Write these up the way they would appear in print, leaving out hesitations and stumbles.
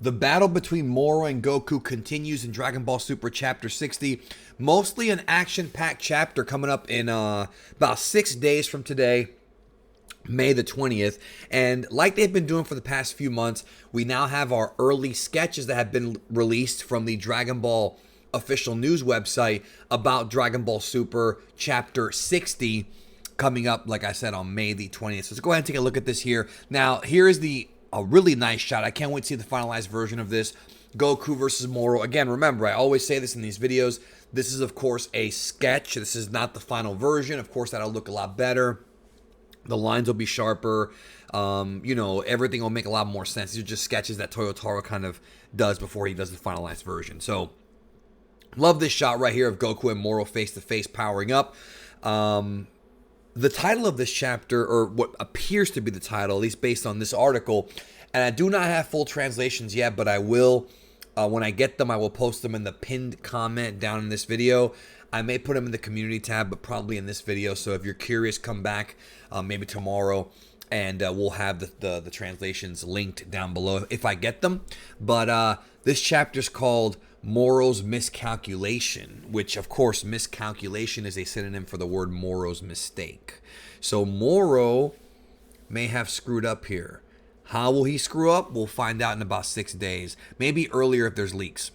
The battle between Moro and Goku continues in Dragon Ball Super Chapter 60. Mostly an action-packed chapter coming up in about 6 days from today, May the 20th. And like they've been doing for the past few months, we now have our early sketches that have been released from the Dragon Ball official news website about Dragon Ball Super Chapter 60 coming up, like I said, on May the 20th. So let's go ahead and take a look at this here. Now, here is a really nice shot. I can't wait to see the finalized version of this. Goku versus Moro. Again, remember, I always say this in these videos. This is, of course, a sketch. This is not the final version. Of course, that'll look a lot better. The lines will be sharper. Everything will make a lot more sense. These are just sketches that Toyotaro kind of does before he does the finalized version. So, love this shot right here of Goku and Moro face-to-face powering up. The title of this chapter, or what appears to be the title, at least based on this article, and I do not have full translations yet, but I will, when I get them, I will post them in the pinned comment down in this video. I may put them in the community tab, but probably in this video. So if you're curious, come back maybe tomorrow, and we'll have the translations linked down below if I get them. But this chapter is called Morose Miscalculation, which, of course, miscalculation is a synonym for the word Moro's mistake. So Moro may have screwed up here. How will he screw up? We'll find out in about 6 days. Maybe earlier if there's leaks.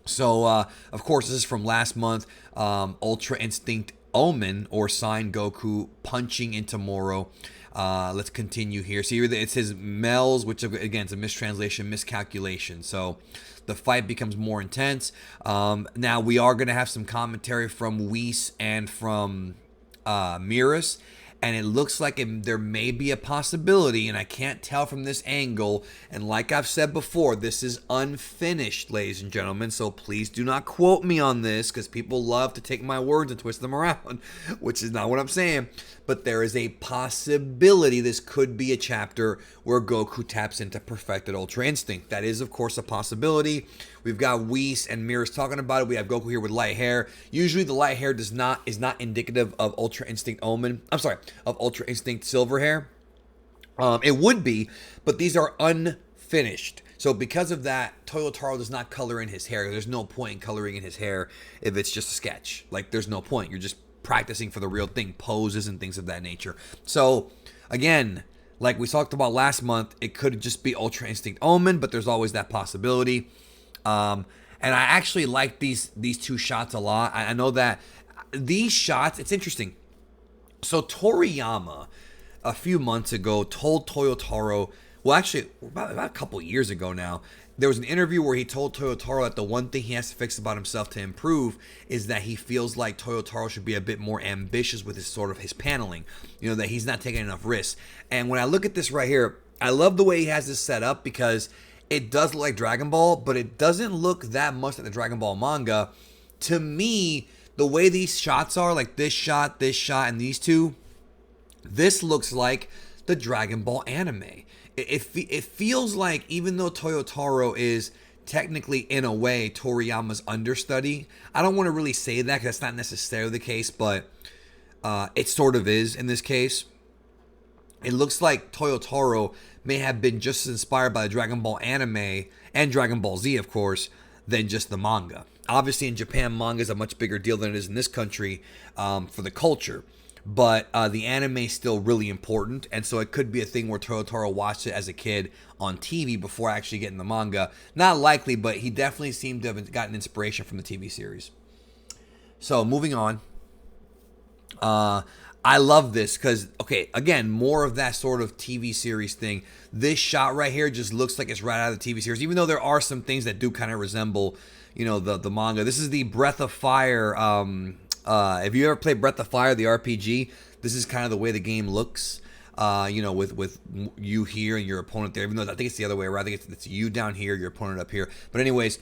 So, of course, this is from last month. Ultra Instinct Omen, or Sign Goku, punching into Moro. Let's continue here. So here it says Mel's, which again is a mistranslation, miscalculation. So the fight becomes more intense. Now we are going to have some commentary from Whis and from Miras. And it looks like there may be a possibility, and I can't tell from this angle. And like I've said before, this is unfinished, ladies and gentlemen. So please do not quote me on this, because people love to take my words and twist them around, which is not what I'm saying. But there is a possibility this could be a chapter where Goku taps into perfected Ultra Instinct. That is, of course, a possibility. We've got Whis and Miras talking about it. We have Goku here with light hair. Usually the light hair is not indicative of Ultra Instinct Omen. I'm sorry, of Ultra Instinct Silver hair. It would be, but these are unfinished. So because of that, Toyotaro does not color in his hair. There's no point in coloring in his hair if it's just a sketch. Like, there's no point. You're just practicing for the real thing, poses and things of that nature. So, again, like we talked about last month, it could just be Ultra Instinct Omen, but there's always that possibility. And I actually like these two shots a lot. I know that these shots, it's interesting. So Toriyama, a few months ago, told Toyotaro, well, actually, about a couple years ago now, there was an interview where he told Toyotaro that the one thing he has to fix about himself to improve is that he feels like Toyotaro should be a bit more ambitious with his paneling. That he's not taking enough risks. And when I look at this right here, I love the way he has this set up, because it does look like Dragon Ball, but it doesn't look that much like the Dragon Ball manga. To me, the way these shots are, like this shot, and these two, this looks like the Dragon Ball anime. It feels like, even though Toyotaro is technically, in a way, Toriyama's understudy, I don't want to really say that because that's not necessarily the case, but it sort of is in this case. It looks like Toyotaro may have been just as inspired by the Dragon Ball anime, and Dragon Ball Z, of course, than just the manga. Obviously, in Japan, manga is a much bigger deal than it is in this country for the culture. But the anime is still really important, and so it could be a thing where Toyotaro watched it as a kid on TV before actually getting the manga. Not likely, but he definitely seemed to have gotten inspiration from the TV series. So, moving on. I love this because, okay, again, more of that sort of TV series thing. This shot right here just looks like it's right out of the TV series, even though there are some things that do kind of resemble, the manga. This is the Breath of Fire. If you ever played Breath of Fire, the RPG, this is kind of the way the game looks. With you here and your opponent there. Even though I think it's the other way around. I think it's you down here, your opponent up here. But anyways,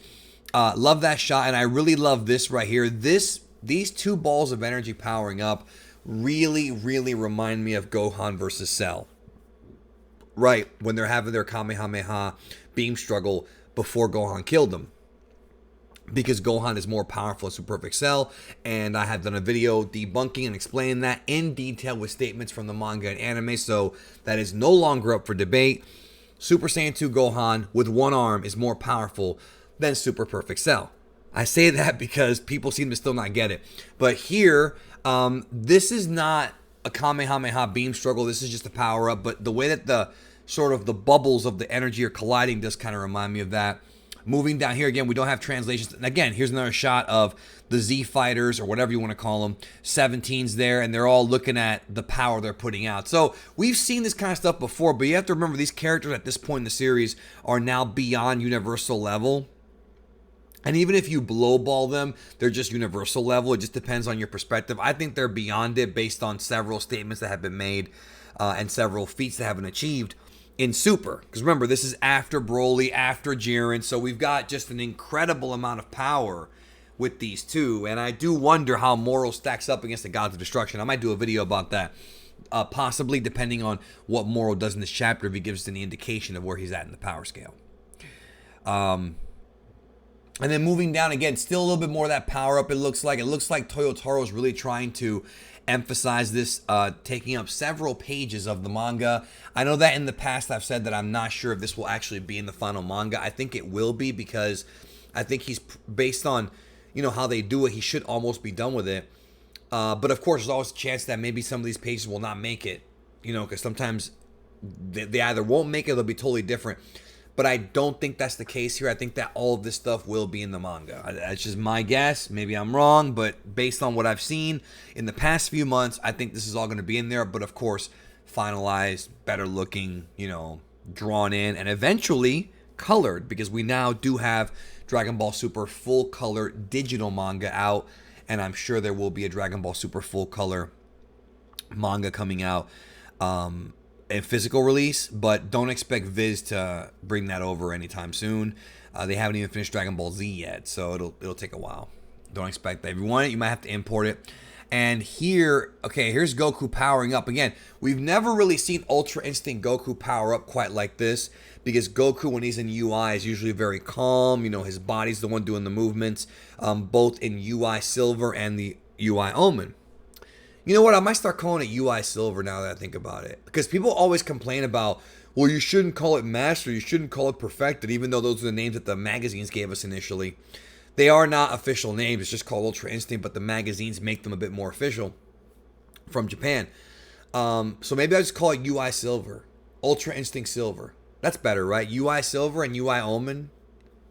love that shot, and I really love this right here. These two balls of energy powering up really, really remind me of Gohan versus Cell. Right, when they're having their Kamehameha beam struggle before Gohan killed them. Because Gohan is more powerful as Super Perfect Cell, and I have done a video debunking and explaining that in detail with statements from the manga and anime, so that is no longer up for debate. Super Saiyan 2 Gohan with one arm is more powerful than Super Perfect Cell. I say that because people seem to still not get it. But here, this is not a Kamehameha beam struggle. This is just a power up. But the way that the sort of the bubbles of the energy are colliding does kind of remind me of that. Moving down here again, we don't have translations. And again, here's another shot of the Z fighters, or whatever you want to call them. 17's there, and they're all looking at the power they're putting out. So we've seen this kind of stuff before, but you have to remember these characters at this point in the series are now beyond universal level. And even if you blowball them, they're just universal level. It just depends on your perspective. I think they're beyond it based on several statements that have been made and several feats that have been achieved in Super. Because remember, this is after Broly, after Jiren. So we've got just an incredible amount of power with these two. And I do wonder how Moro stacks up against the Gods of Destruction. I might do a video about that. Possibly, depending on what Moro does in this chapter, if he gives us any indication of where he's at in the power scale. And then moving down again, still a little bit more of that power up. It looks like Toyotaro is really trying to emphasize this, taking up several pages of the manga. I know that in the past I've said that I'm not sure if this will actually be in the final manga. I think it will be, because I think he's, based on, you know, how they do it, he should almost be done with it. But of course, there's always a chance that maybe some of these pages will not make it, you know, because sometimes they either won't make it or they'll be totally different. But I don't think that's the case here. I think that all of this stuff will be in the manga. That's just my guess. Maybe I'm wrong, but based on what I've seen in the past few months, I think this is all going to be in there. But of course, finalized, better looking, you know, drawn in, and eventually colored, because we now do have Dragon Ball Super full color digital manga out, and I'm sure there will be a Dragon Ball Super full color manga coming out. A physical release, but don't expect Viz to bring that over anytime soon. They haven't even finished Dragon Ball Z yet, so it'll take a while. Don't expect that. If you want it, you might have to import it. And here, okay, here's Goku powering up. Again, we've never really seen Ultra Instinct Goku power up quite like this, because Goku, when he's in UI, is usually very calm. You know, his body's the one doing the movements, both in UI Silver and the UI Omen. You know what? I might start calling it UI Silver now that I think about it. Because people always complain about, well, you shouldn't call it Master, you shouldn't call it Perfected, even though those are the names that the magazines gave us initially. They are not official names. It's just called Ultra Instinct, but the magazines make them a bit more official from Japan. So maybe I just call it UI Silver. Ultra Instinct Silver. That's better, right? UI Silver and UI Omen.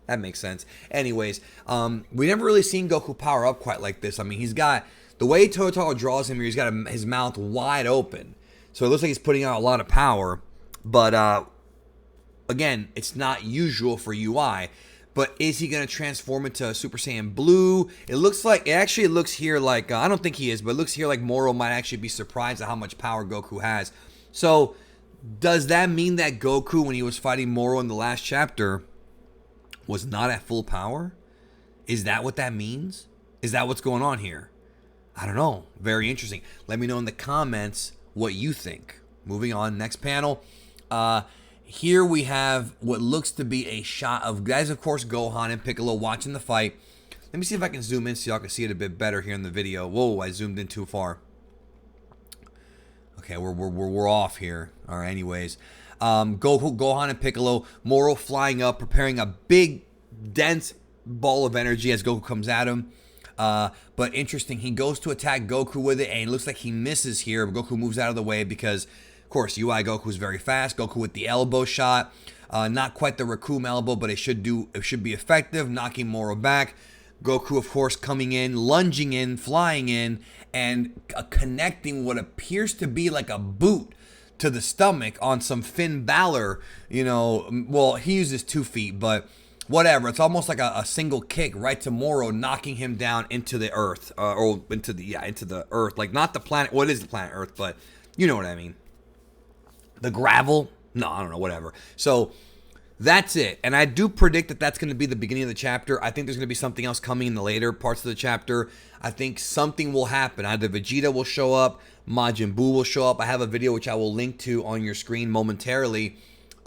That makes sense. Anyways, we never really seen Goku power up quite like this. I mean, he's got... The way Toyotaro draws him here, he's got his mouth wide open. So it looks like he's putting out a lot of power. But, again, it's not usual for UI. But is he going to transform into Super Saiyan Blue? It looks here like, I don't think he is, but it looks here like Moro might actually be surprised at how much power Goku has. So, does that mean that Goku, when he was fighting Moro in the last chapter, was not at full power? Is that what that means? Is that what's going on here? I don't know. Very interesting. Let me know in the comments what you think. Moving on, next panel. Here we have what looks to be a shot of, guys, of course, Gohan and Piccolo watching the fight. Let me see if I can zoom in so y'all can see it a bit better here in the video. Whoa, I zoomed in too far. Okay, we're off here. All right, anyways. Gohan and Piccolo, Moro flying up, preparing a big, dense ball of energy as Goku comes at him. But interesting, he goes to attack Goku with it, and it looks like he misses here. But Goku moves out of the way because, of course, UI Goku is very fast. Goku with the elbow shot, not quite the Raccoon elbow, but it should be effective, knocking Moro back. Goku, of course, coming in, lunging in, flying in, and connecting what appears to be like a boot to the stomach on some Finn Balor. You know, well, he uses 2 feet, but whatever. It's almost like a single kick right to Moro, knocking him down into the earth, or into the earth. Like, not the planet. Well, it is the planet Earth, but you know what I mean. The gravel. No, I don't know. Whatever. So that's it. And I do predict that that's going to be the beginning of the chapter. I think there's going to be something else coming in the later parts of the chapter. I think something will happen. Either Vegeta will show up, Majin Buu will show up. I have a video which I will link to on your screen momentarily,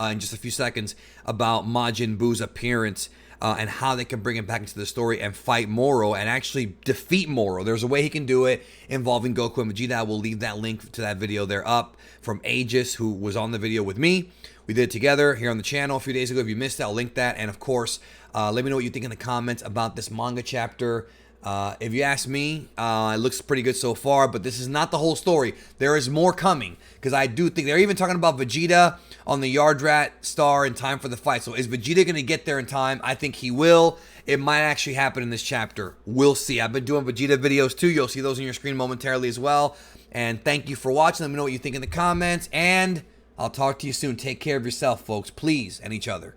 in just a few seconds, about Majin Buu's appearance and how they can bring him back into the story and fight Moro and actually defeat Moro. There's a way he can do it involving Goku and Vegeta. I will leave that link to that video there up from Aegis, who was on the video with me, We did it together here on the channel a few days ago. If you missed it, I'll link that. And of course, let me know what you think in the comments about this manga chapter. If you ask me, it looks pretty good so far, but this is not the whole story. There is more coming, because I do think they're even talking about Vegeta on the Yard Rat star in time for the fight. So is Vegeta going to get there in time? I think he will. It might actually happen in this chapter. We'll see. I've been doing Vegeta videos too. You'll see those on your screen momentarily as well. And thank you for watching. Let me know what you think in the comments, and I'll talk to you soon. Take care of yourself, folks, please, and each other.